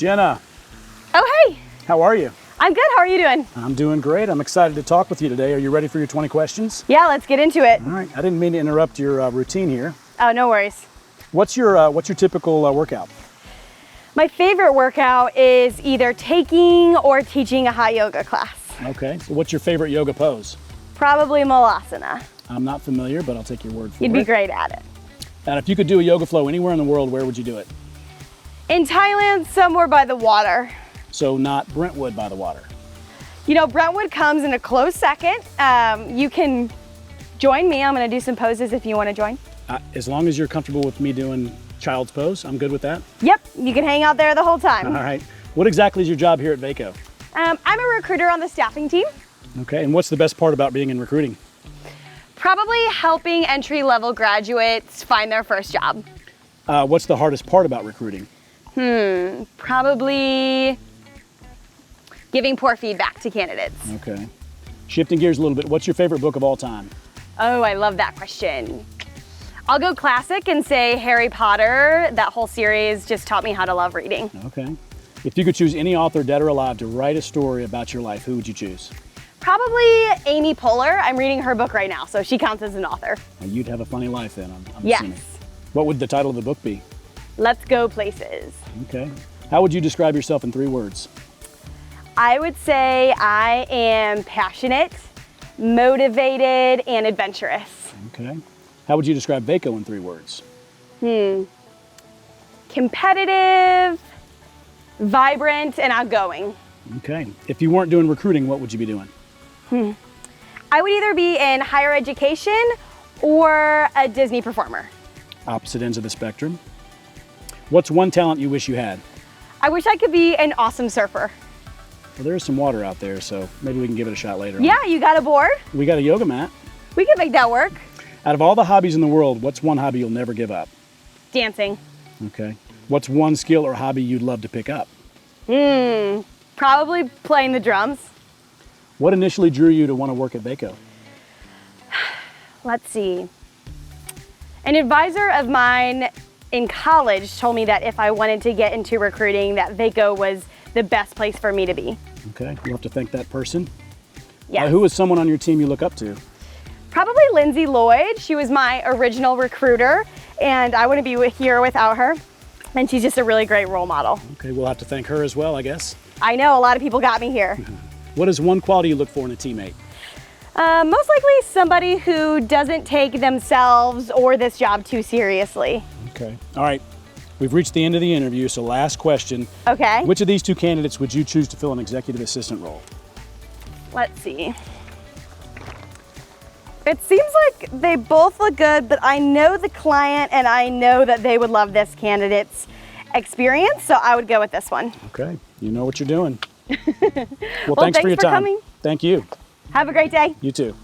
Jenna. Oh, hey. How are you? I'm good. How are you doing? I'm doing great. I'm excited to talk with you today. Are you ready for your 20 questions? Yeah, let's get into it. All right. I didn't mean to interrupt your routine here. Oh, no worries. What's your typical workout? My favorite workout is either taking or teaching a hot yoga class. Okay. So what's your favorite yoga pose? Probably Malasana. I'm not familiar, but I'll take your word for it. You'd be great at it. And if you could do a yoga flow anywhere in the world, where would you do it? In Thailand, somewhere by the water. So not Brentwood by the water. You know, Brentwood comes in a close second. You can join me. I'm going to do some poses if you want to join. As long as you're comfortable with me doing child's pose, I'm good with that. Yep, you can hang out there the whole time. All right. What exactly is your job here at Vaco? I'm a recruiter on the staffing team. Okay. And what's the best part about being in recruiting? Probably helping entry-level graduates find their first job. What's the hardest part about recruiting? Probably giving poor feedback to candidates. Okay. Shifting gears a little bit, what's your favorite book of all time? Oh, I love that question. I'll go classic and say Harry Potter. That whole series just taught me how to love reading. Okay. If you could choose any author, dead or alive, to write a story about your life, who would you choose? Probably Amy Poehler. I'm reading her book right now, so she counts as an author. Well, you'd have a funny life then, I'm Yes. assuming. What would the title of the book be? Let's Go Places. Okay. How would you describe yourself in 3 words? I would say I am passionate, motivated, and adventurous. Okay. How would you describe Vaco in 3 words? Competitive, vibrant, and outgoing. Okay. If you weren't doing recruiting, what would you be doing? I would either be in higher education or a Disney performer. Opposite ends of the spectrum. What's one talent you wish you had? I wish I could be an awesome surfer. Well, there is some water out there, so maybe we can give it a shot later on. Yeah, you got a board? We got a yoga mat. We can make that work. Out of all the hobbies in the world, what's one hobby you'll never give up? Dancing. Okay. What's one skill or hobby you'd love to pick up? Probably playing the drums. What initially drew you to want to work at Vaco? Let's see. An advisor of mine in college told me that if I wanted to get into recruiting, that Vaco was the best place for me to be. Okay, we'll have to thank that person. Yes. Who is someone on your team you look up to? Probably Lindsay Lloyd. She was my original recruiter, and I wouldn't be here without her. And she's just a really great role model. Okay, we'll have to thank her as well, I guess. I know, a lot of people got me here. What is one quality you look for in a teammate? Most likely somebody who doesn't take themselves or this job too seriously. Okay, all right. We've reached the end of the interview, so last question. Okay. Which of these 2 candidates would you choose to fill an executive assistant role? Let's see. It seems like they both look good, but I know the client and I know that they would love this candidate's experience, so I would go with this one. Okay, you know what you're doing. Well, Well, thanks for your time. coming. Thank you. Have a great day. You too.